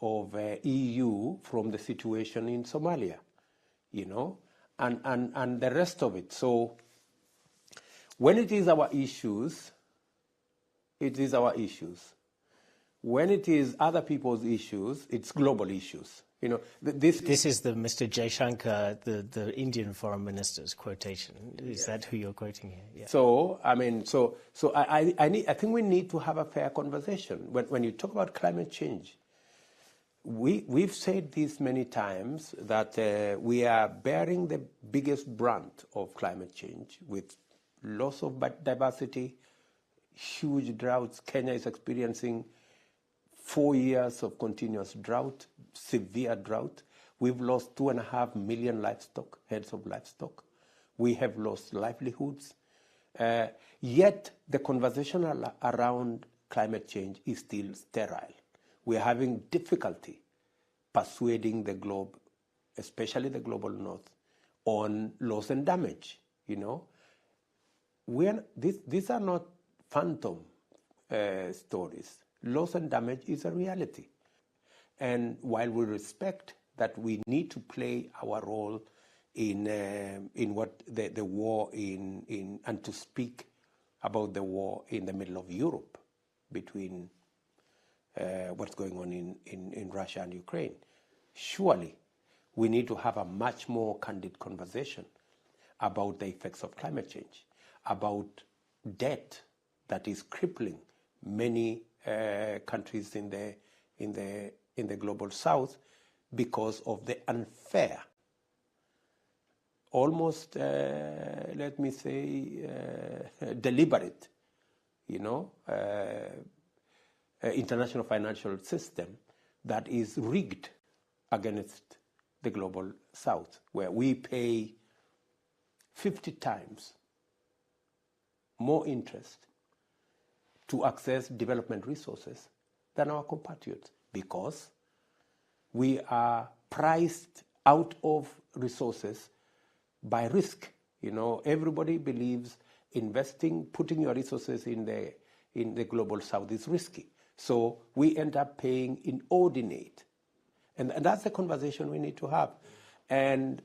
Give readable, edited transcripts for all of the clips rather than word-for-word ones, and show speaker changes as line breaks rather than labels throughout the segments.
of EU from the situation in Somalia, and the rest of it. So when it is our issues, it is our issues. When it is other people's issues, it's global issues.
This is the Mr. Jaishankar, the Indian foreign minister's quotation. Is that who you're quoting here? Yeah.
So I think we need to have a fair conversation. When you talk about climate change, we've said this many times that we are bearing the biggest brunt of climate change with loss of diversity, huge droughts. Kenya is experiencing 4 years of continuous drought, severe drought. We've lost 2.5 million heads of livestock. We have lost livelihoods. Yet the conversation around climate change is still sterile. We're having difficulty persuading the globe, especially the global north, on loss and damage. These are not phantom stories. Loss and damage is a reality. And while we respect that we need to play our role in what the war and to speak about the war in the middle of Europe between what's going on in Russia and Ukraine, surely we need to have a much more candid conversation about the effects of climate change, about debt that is crippling many countries in the global south because of the unfair, almost let me say deliberate, international financial system that is rigged against the global south, where we pay 50 times more interest to access development resources than our compatriots, because we are priced out of resources by risk. Everybody believes investing, putting your resources in the global south is risky. So we end up paying inordinate. And that's the conversation we need to have. And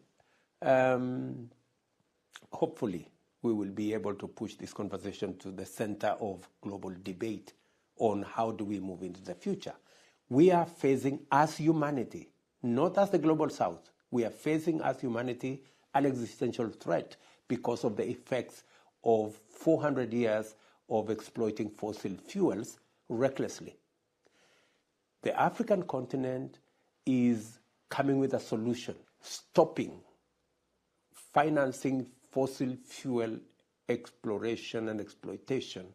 hopefully we will be able to push this conversation to the center of global debate on how do we move into the future. We are facing, as humanity, not as the global south, we are facing as humanity an existential threat because of the effects of 400 years of exploiting fossil fuels recklessly. The African continent is coming with a solution, stopping financing fossil fuel exploration and exploitation.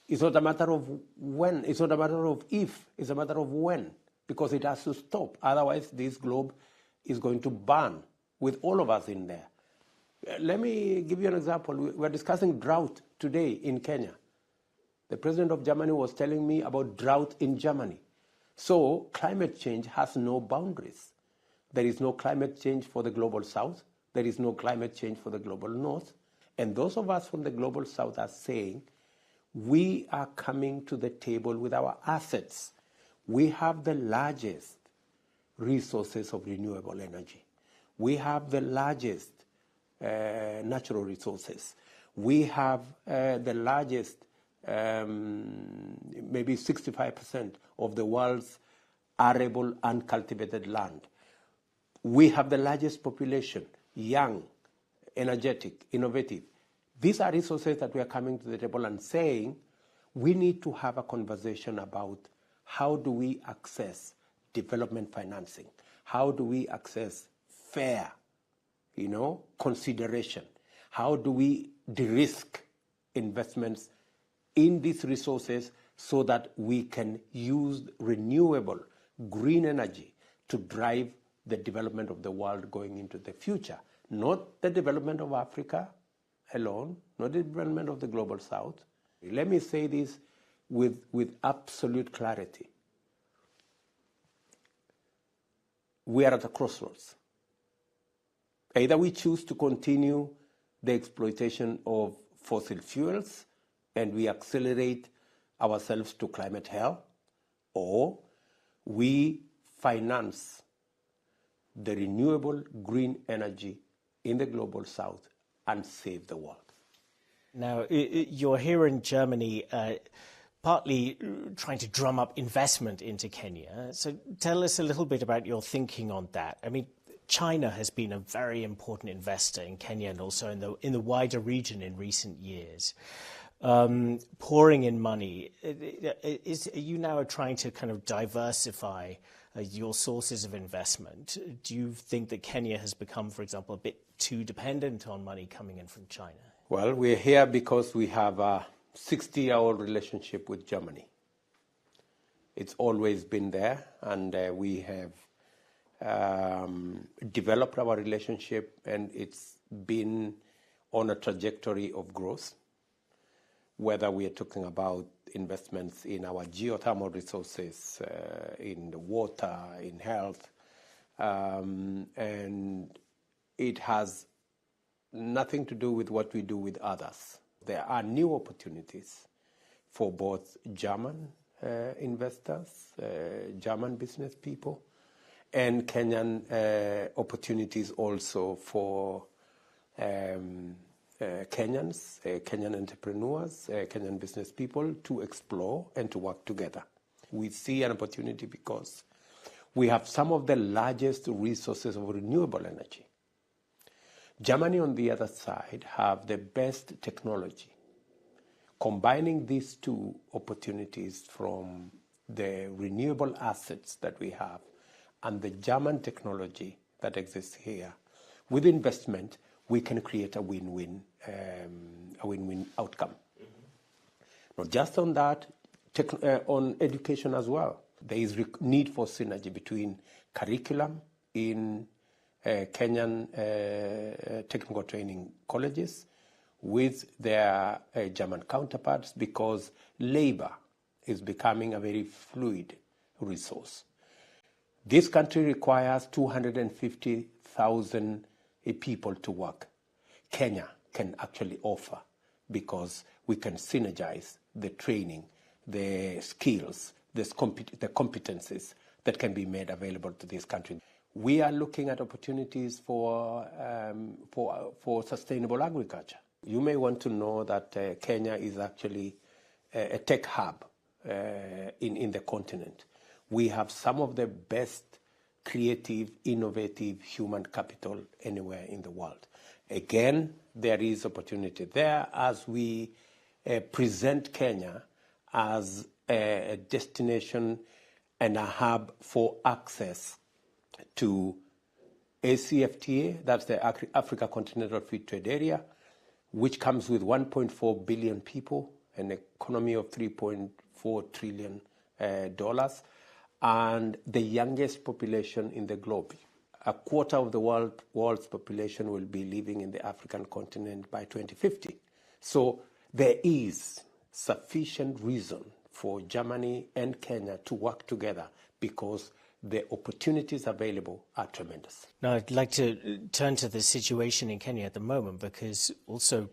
It's not a matter of when, it's not a matter of if, it's a matter of when, because it has to stop. Otherwise, this globe is going to burn with all of us in there. Let me give you an example. We're discussing drought today in Kenya. The president of Germany was telling me about drought in Germany. So climate change has no boundaries. There is no climate change for the global south. There is no climate change for the global north. And those of us from the global south are saying, we are coming to the table with our assets. We have the largest resources of renewable energy. We have the largest natural resources. We have the largest, maybe 65% of the world's arable uncultivated land. We have the largest population, young, energetic, innovative. These are resources that we are coming to the table and saying, we need to have a conversation about how do we access development financing? How do we access fair, consideration? How do we de-risk investments in these resources so that we can use renewable green energy to drive the development of the world going into the future? Not the development of Africa alone, not the development of the global south. Let me say this with absolute clarity. We are at a crossroads. Either we choose to continue the exploitation of fossil fuels and we accelerate ourselves to climate hell, or we finance the renewable green energy in the global south and save the world.
Now, you're here in Germany partly trying to drum up investment into Kenya. So tell us a little bit about your thinking on that. I mean, China has been a very important investor in Kenya and also in the wider region in recent years, pouring in money. Are you now trying to kind of diversify your sources of investment? Do you think that Kenya has become, for example, a bit too dependent on money coming in from China?
Well, we're here because we have a 60-year-old relationship with Germany. It's always been there, and we have developed our relationship, and it's been on a trajectory of growth, whether we are talking about investments in our geothermal resources, in the water, in health, and it has nothing to do with what we do with others. There are new opportunities for both German investors, German business people, and Kenyan opportunities also for Kenyans, Kenyan entrepreneurs, Kenyan business people to explore and to work together. We see an opportunity because we have some of the largest resources of renewable energy. Germany, on the other side, have the best technology. Combining these two opportunities from the renewable assets that we have and the German technology that exists here, with investment, we can create a win-win outcome. Not just on that, on education as well. There is need for synergy between curriculum in Kenyan technical training colleges with their German counterparts, because labor is becoming a very fluid resource. This country requires 250,000 people to work. Kenya can actually offer, because we can synergize the training, the skills, the competencies that can be made available to this country. We are looking at opportunities for sustainable agriculture. You may want to know that Kenya is actually a tech hub in the continent. We have some of the best creative, innovative human capital anywhere in the world. Again, there is opportunity there as we present Kenya as a destination and a hub for access to ACFTA, that's the Africa Continental Free Trade Area, which comes with 1.4 billion people, an economy of $3.4 trillion, and the youngest population in the globe. A quarter of the world's population will be living in the African continent by 2050. So there is sufficient reason for Germany and Kenya to work together, because the opportunities available are tremendous.
Now, I'd like to turn to the situation in Kenya at the moment, because also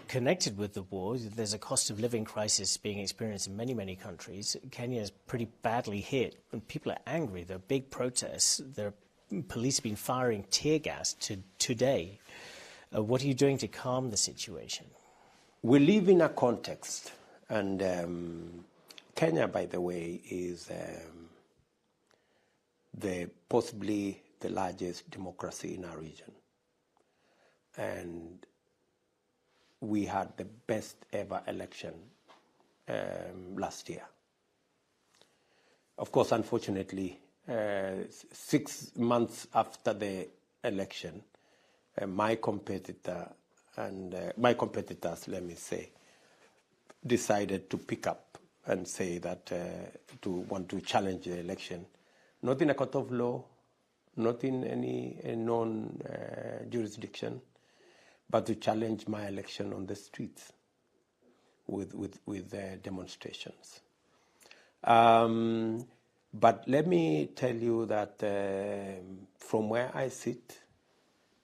connected with the war, there's a cost of living crisis being experienced in many, many countries. Kenya is pretty badly hit, and people are angry. There are big protests. Police have been firing tear gas today. What are you doing to calm the situation?
We live in a context, and Kenya, by the way, is possibly the largest democracy in our region. And we had the best ever election last year. Of course, unfortunately, 6 months after the election, my competitors, let me say, decided to pick up and say that to want to challenge the election, not in a court of law, not in any known jurisdiction, but to challenge my election on the streets with demonstrations. But let me tell you that from where I sit,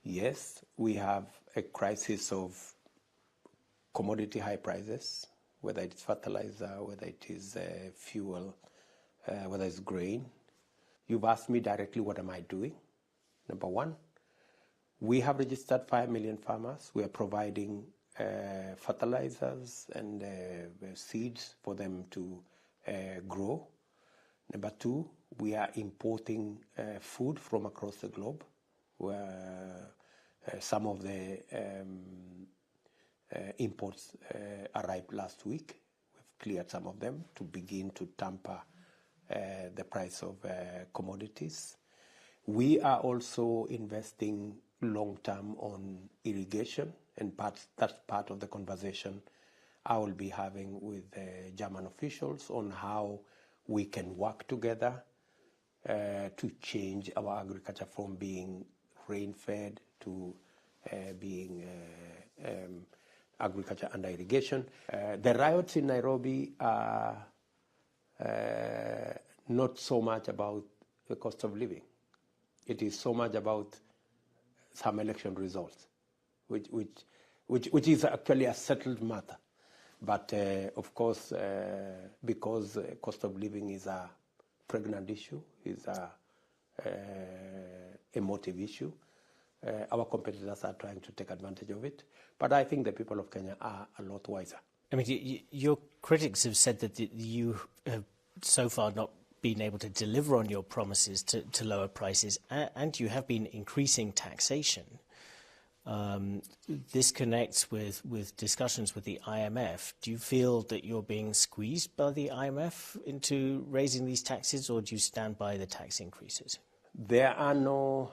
yes, we have a crisis of commodity high prices, whether it's fertilizer, whether it is fuel, whether it's grain. You've asked me directly, what am I doing? Number one, we have registered 5 million farmers. We are providing fertilizers and seeds for them to grow. Number two, we are importing food from across the globe, where some of the imports arrived last week. We've cleared some of them to begin to tamper the price of commodities. We are also investing long-term on irrigation, and that's part of the conversation I will be having with German officials on how we can work together to change our agriculture from being rain-fed to being agriculture under irrigation. The riots in Nairobi are not so much about the cost of living. It is so much about some election results, which is actually a settled matter. But of course, because cost of living is a pregnant issue, is a emotive issue, our competitors are trying to take advantage of it. But I think the people of Kenya are a lot wiser.
I mean, your critics have said that you have so far not been able to deliver on your promises to lower prices, and you have been increasing taxation. This connects with discussions with the IMF. Do you feel that you're being squeezed by the IMF into raising these taxes, or do you stand by the tax increases?
There are no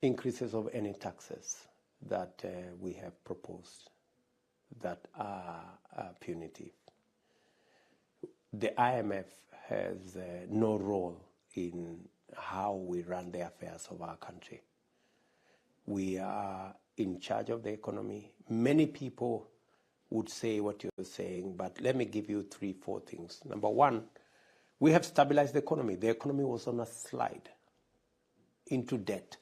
increases of any taxes that we have proposed that are punitive. The IMF has no role in how we run the affairs of our country. We are in charge of the economy. Many people would say what you're saying, but let me give you 3-4 things. Number one, we have stabilized the economy. The economy was on a slide into debt.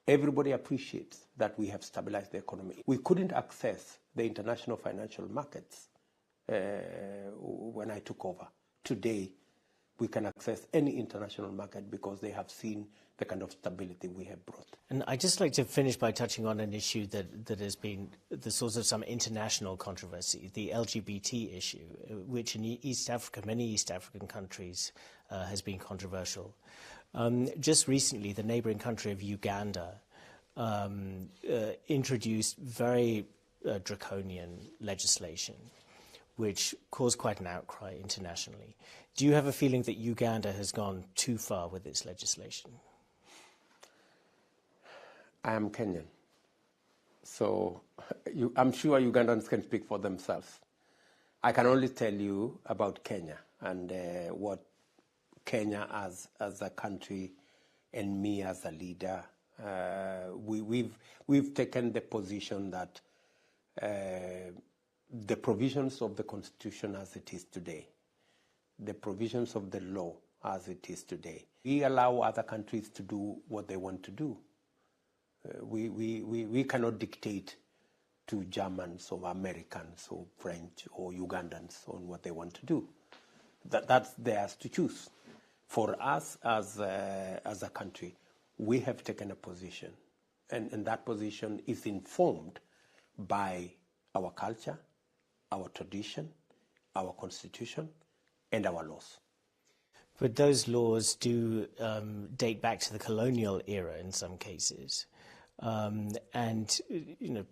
Everybody appreciates that we have stabilized the economy. We couldn't access the international financial markets when I took over. Today, we can access any international market because they have seen the kind of stability we have brought.
And I'd just like to finish by touching on an issue that has been the source of some international controversy, the LGBT issue, which in East Africa, many East African countries, has been controversial. Just recently, the neighboring country of Uganda introduced very draconian legislation, which caused quite an outcry internationally. Do you have a feeling that Uganda has gone too far with its legislation?
I am Kenyan, so I'm sure Ugandans can speak for themselves. I can only tell you about Kenya and what Kenya as a country and me as a leader, we've taken the position that the provisions of the Constitution as it is today, the provisions of the law as it is today, we allow other countries to do what they want to do. We cannot dictate to Germans or Americans or French or Ugandans on what they want to do. That's theirs to choose. For us as a country, we have taken a position, and that position is informed by our culture, our tradition, our constitution, and our laws.
But those laws do date back to the colonial era in some cases. And, you know,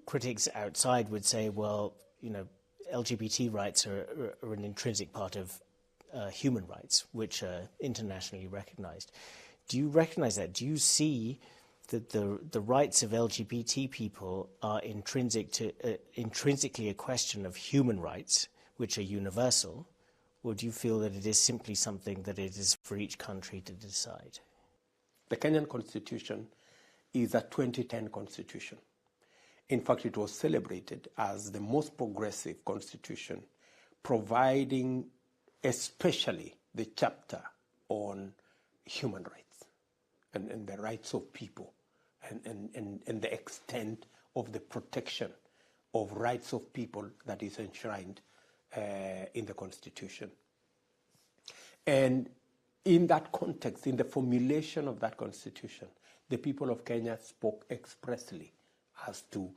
critics outside would say, well, you know, LGBT rights are an intrinsic part of human rights, which are internationally recognized. Do you recognize that? Do you see that the rights of LGBT people are intrinsically a question of human rights, which are universal, or do you feel that it is simply something that it is for each country to decide?
The Kenyan Constitution is a 2010 Constitution. In fact, it was celebrated as the most progressive constitution, providing especially the chapter on human rights and the rights of people and the extent of the protection of rights of people that is enshrined in the Constitution. And in that context, in the formulation of that constitution, the people of Kenya spoke expressly as to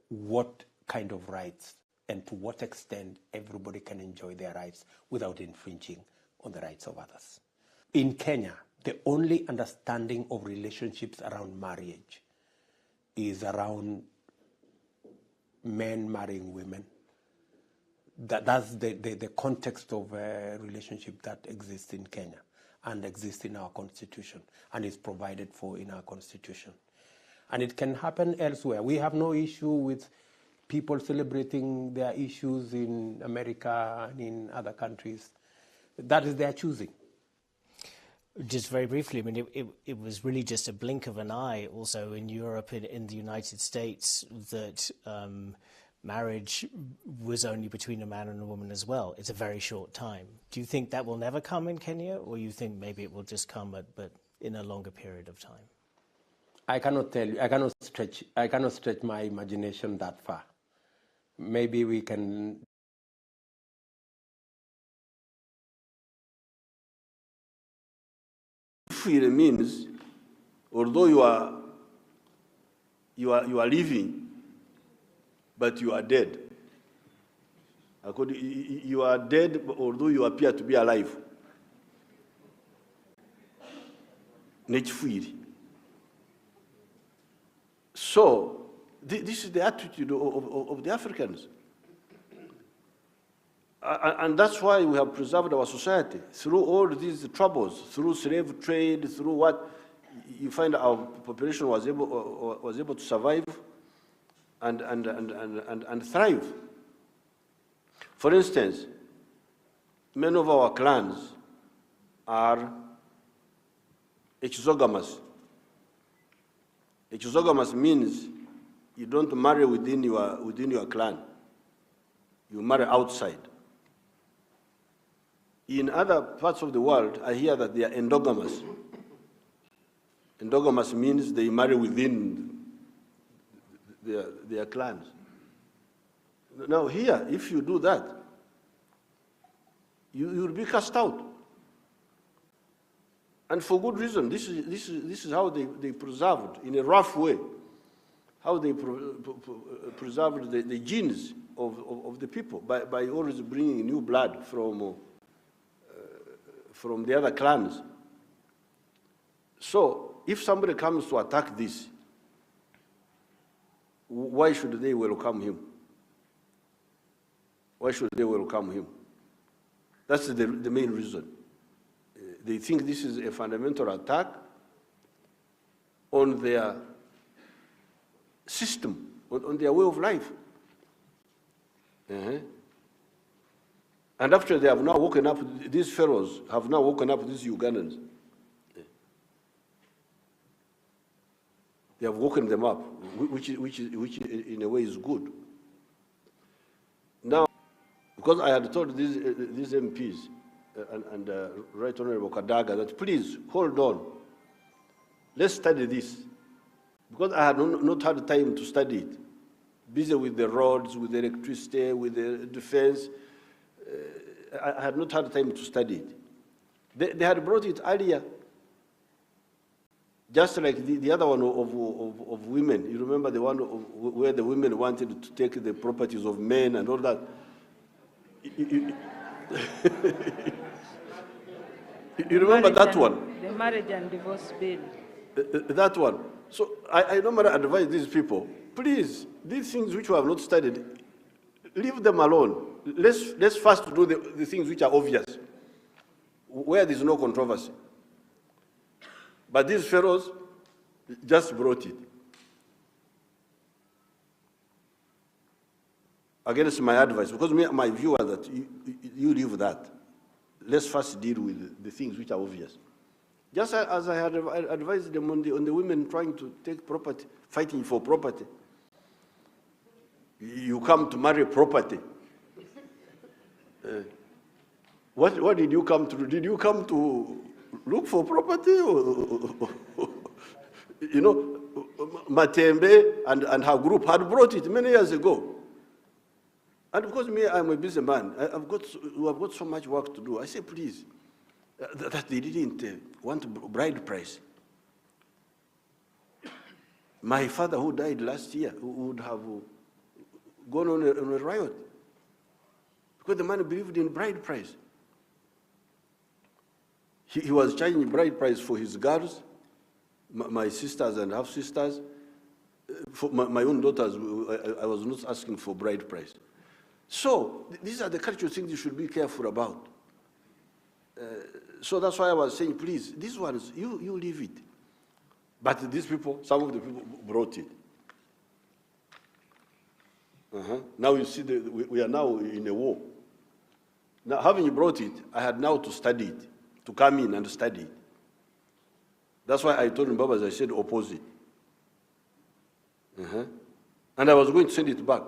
what kind of rights and to what extent everybody can enjoy their rights without infringing on the rights of others. In Kenya, the only understanding of relationships around marriage is around men marrying women. That's the context of a relationship that exists in Kenya and exists in our constitution and is provided for in our constitution. And it can happen elsewhere. We have no issue with people celebrating their issues in America and in other countries. That is their choosing.
Just very briefly, I mean, it was really just a blink of an eye also in Europe, in the United States, that marriage was only between a man and a woman as well. It's a very short time. Do you think that will never come in Kenya, or you think maybe it will just come but in a longer period of time?
I cannot tell you. I cannot stretch my imagination that far. Maybe we can.
Free means, although you are living, but you are dead. You are dead, although you appear to be alive. Free. So, this is the attitude of the Africans. And that's why we have preserved our society. Through all these troubles, through slave trade, through what, you find our population was able to survive and thrive. For instance, many of our clans are exogamous. Exogamous means you don't marry within your clan. You marry outside. In other parts of the world, I hear that they are endogamous. Endogamous means they marry within their clans. Now here, if you do that, you'll be cast out. And for good reason. This is how they preserved, in a rough way, how they preserved the genes of the people by always bringing new blood from the other clans. So, if somebody comes to attack this, why should they welcome him? Why should they welcome him? That's the main reason. They think this is a fundamental attack on their system, on their way of life. And after they have now woken up, these pharaohs have now woken up these Ugandans. They have woken them up, which in a way is good. Now, because I had told these MPs and Right Honorable Kadaga that please hold on, let's study this, because I had not had time to study it. Busy with the roads, with the electricity, with the defense. I had not had time to study it. They had brought it earlier, just like the other one of women. You remember the one where the women wanted to take the properties of men and all that? You remember that one?
The marriage and divorce bill.
That one. So I normally advise these people, please, these things which you have not studied, leave them alone. Let's first do the things which are obvious, where there's no controversy. But these pharaohs just brought it. Against my advice, because my view was that you leave that. Let's first deal with the things which are obvious. Just as I had advised them on the women trying to take property, fighting for property. You come to marry property. What did you come to do? Did you come to look for property? You know, Matembe and her group had brought it many years ago. And because me, I'm a busy man, we have got so much work to do. I say, please, that they didn't want bride price. My father, who died last year, would have gone on a riot because the man believed in bride price. He was charging bride price for his girls, my sisters and half-sisters. For my own daughters, I was not asking for bride price. So these are the cultural things you should be careful about. So that's why I was saying, please, these ones, you leave it. But these people, some of the people brought it. Now you see, we are now in a war. Now, having brought it, I had now to study it, to come in and study it. That's why I told Mbaba, I said opposite. And I was going to send it back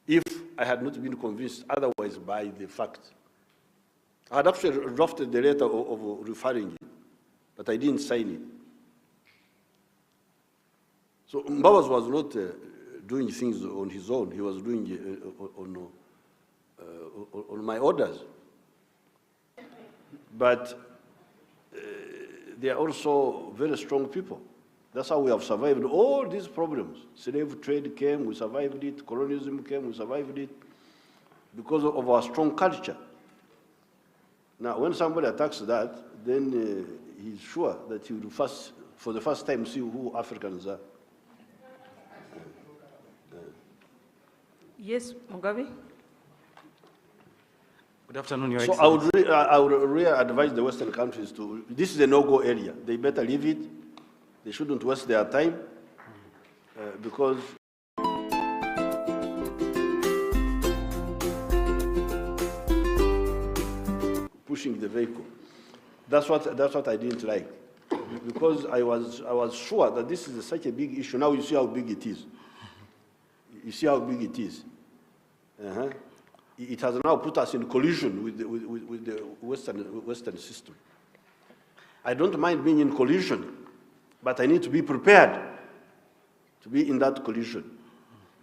if I had not been convinced otherwise by the facts. I had actually drafted the letter of referring it, but I didn't sign it. So Mbaba was not doing things on his own. He was doing on my orders. But they are also very strong people. That's how we have survived all these problems. Slave trade came, we survived it. Colonialism came, we survived it. Because of our strong culture. Now, when somebody attacks that, then he's sure that he will first, for the first time, see who Africans are.
Yes, Mugabe.
Good afternoon, Your
So
Excellency.
I would really advise the Western countries to, this is a no-go area. They better leave it. They shouldn't waste their time because pushing the vehicle. That's what I didn't like, because I was sure that this is such a big issue. Now you see how big it is. You see how big it is. It has now put us in collision with the Western system. I don't mind being in collision, but I need to be prepared to be in that collision.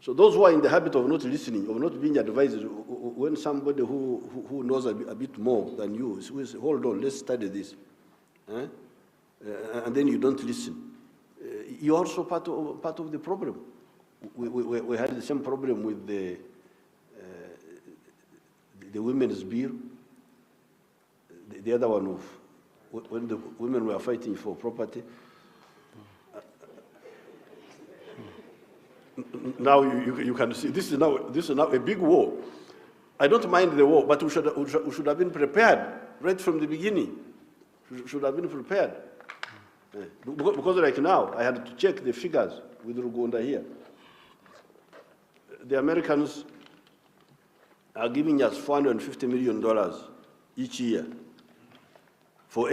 So those who are in the habit of not listening, of not being advised, when somebody who knows a bit more than you says, hold on, let's study this, and then you don't listen, you're also part of the problem. We had the same problem with the women's bill, the other one of when the women were fighting for property. Now you can see this is now a big war. I don't mind the war, but we should have been prepared right from the beginning. We should have been prepared. Because like now, I had to check the figures with Rugunda here. The Americans are giving us $450 million each year